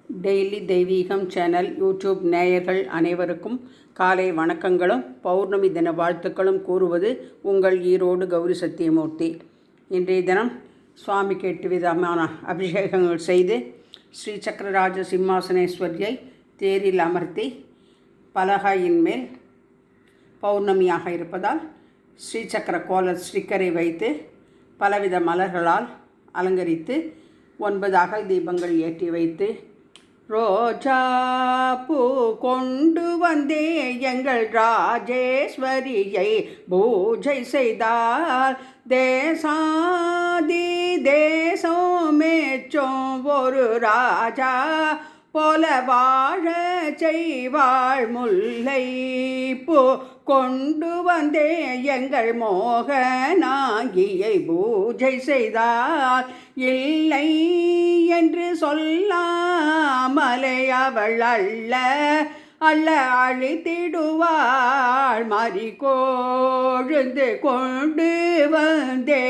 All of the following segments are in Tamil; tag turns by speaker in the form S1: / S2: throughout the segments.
S1: டெய்லி தெய்வீகம் சேனல் யூடியூப் நேயர்கள் அனைவருக்கும் காலை வணக்கங்களும் பௌர்ணமி தின வாழ்த்துக்களும் கூறுவது உங்கள் ஈரோடு கௌரி சத்தியமூர்த்தி. இன்றைய தினம் சுவாமிக்கு 8 விதமான அபிஷேகங்கள் செய்து ஸ்ரீ சக்கரராஜ சிம்மாசனேஸ்வரியை தேரில் அமர்த்தி பலகையின் மேல் பௌர்ணமியாக இருப்பதால் ஸ்ரீ சக்கர கோல ஸ்டிக்கரை வைத்து பலவித மலர்களால் அலங்கரித்து 9 அகல் தீபங்கள் ஏற்றி வைத்து ரோஜா பூ கொண்டு வந்தே எங்கள் ராஜேஸ்வரியை பூஜை செய்தால் தேசாதி தேசம் மேச்சோம் ஒரு ராஜா போல வாழ செய்வாள் முல்லை பூ கொண்டு வந்தே எங்கள் மோகனாங்கியை பூஜை செய்தால் இல்லை என்று சொல்லாமலே அவள் அள்ள அழித்திடுவாள் மறிகோழுந்து கொண்டு வந்தே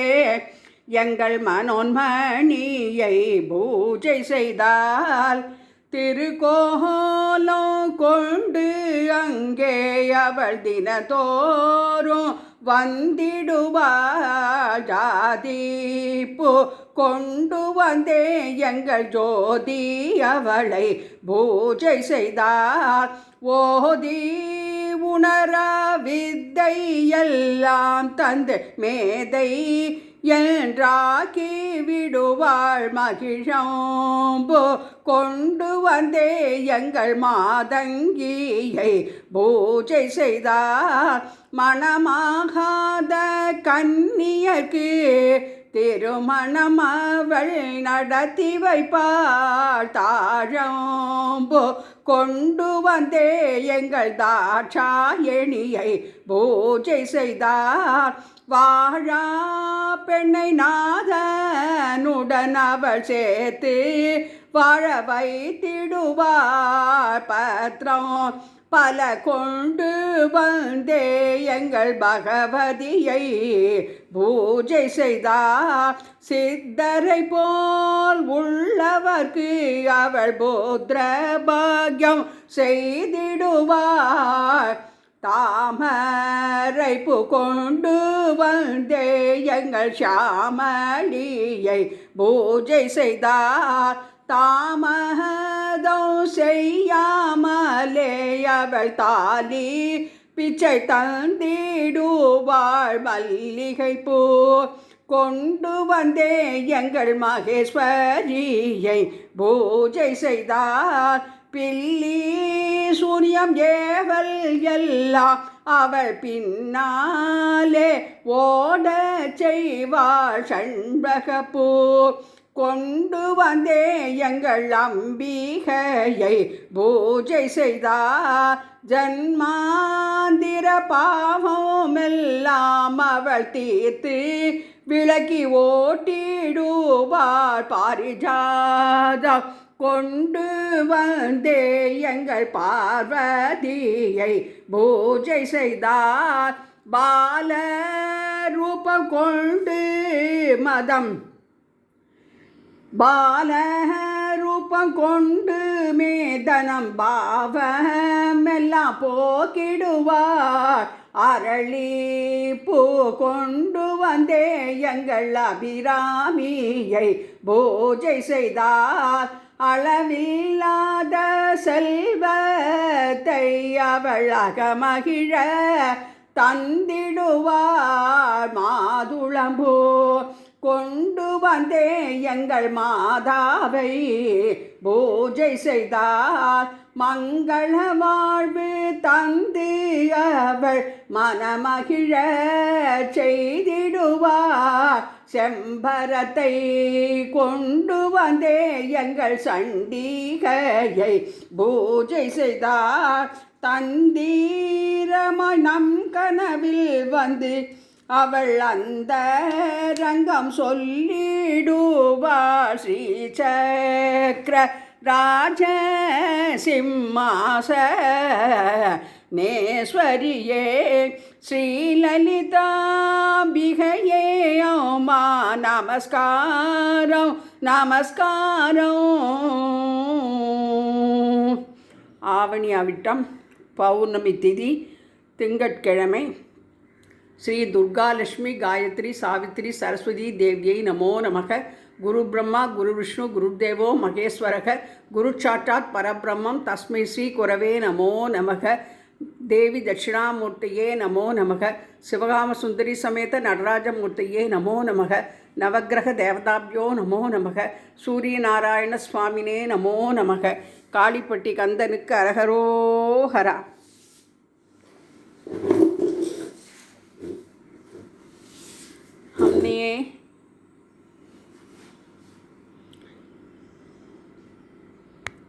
S1: எங்கள் மனோன்மணியை பூஜை செய்தால் திருக்கோலம் கொண்டு அங்கே அவள் தினதோறும் வந்திடுவாள் ஜாதிப்பு கொண்டு வந்தே எங்கள் ஜோதி அவளை பூஜை செய்தார் ஓதி உணர வித்தை எல்லாம் தந்து மேதை என்றாக்கி விடுவாள் மகிழம்பு கொண்டு வந்தே எங்கள் மாதங்கியை பூஜை செய்தார் மணமாகாத கன்னியர்க்கு திருமணம் அவள் நடத்தி வைப்பாள் தாழம்பு கொண்டு வந்தே எங்கள் தாட்சாயணியை பூஜை செய்தார் வாழா பெண்ணை நாதனுடன் அவள் சேர்த்து வாழ வைத்திடுவார் பத்திரம் பல கொண்டு வந்தே எங்கள் பகவதியை பூஜை செய்தார் சித்தரை போல் உள்ளவர்க்கு அவள் புத்திர பாக்யம் செய்திடுவார் தாமரை பூ கொண்டு வந்தே எங்கள் ஷாமளியை பூஜை செய்தார் தாமதம் செய்யாமலே அவள் தாலி பிச்சை தந்திடுவாள் மல்லிகை பூ கொண்டு வந்தே எங்கள் மகேஸ்வரியை பூஜை செய்தார் பில்லி சூரியம் ஏவல் எல்லாம் அவள் பின்னாலே ஓட செய்வாள் சண்பகப்பூ கொண்டு வந்தே எங்கள் அம்பிகையை பூஜை செய்தார் ஜன்மாந்திர பாவமெல்லாம் அவள் தீர்த்து விளக்கி ஓட்டிடுவார் பாரிஜாதம் கொண்டு வந்தே எங்கள் பார்வதியை பூஜை செய்தார் பால ரூபம் கொண்டு மதம் பால ரூபம் கொண்டு மேதனம் பாவமெல்லாம் போக்கிடுவார் அரளி பூ கொண்டு வந்தே எங்கள் அபிராமியை பூஜை செய்தார் அளவில்லாத செல்வத்தை அவள் அகமகிழ தந்திடுவார் மாதுளம்பூ கொண்டு வந்தே எங்கள் மாதாவை பூஜை செய்தார் மங்கள வாழ்வு தந்து அவள் மனமகிழ செய்திடுவார் செம்பரத்தை கொண்டு வந்தே எங்கள் சண்டிகையை பூஜை செய்தார் தந்தீரமாய் நம் கனவில் வந்து அவள் அந்த ரங்கம் சொல்லிடுவாள் ஸ்ரீ சக்கர ராஜ சிம்மாசனேஸ்வரியே ஸ்ரீலலிதாம்பிகையே அம்மா நமஸ்காரம் நமஸ்காரம். ஆவணி அவிட்டம் பௌர்ணமி திதி திங்கட்கிழமை. ஸ்ரீ துர்காலட்சுமி காயத்ரி சாவித்ரி சரஸ்வதி தேவியை நமோ நமக. குரு பிரம்மா குரு விஷ்ணு குருதேவோ மகேஸ்வரக குரு சாட்சாத் பரபிரம்மம் தஸ்மை ஸ்ரீ குரவே நமோ நமக. தேவி தட்சிணாமூர்த்தியே நமோ நமக. சிவகாம சுந்தரி சமேத நடராஜமூர்த்தியே நமோ நமக. நவக்கிரக தேவதாபியோ நமோ நமக. சூரியநாராயண சுவாமினே நமோ நமக. காளிப்பட்டி கந்தனுக்கு அரகரோஹரா.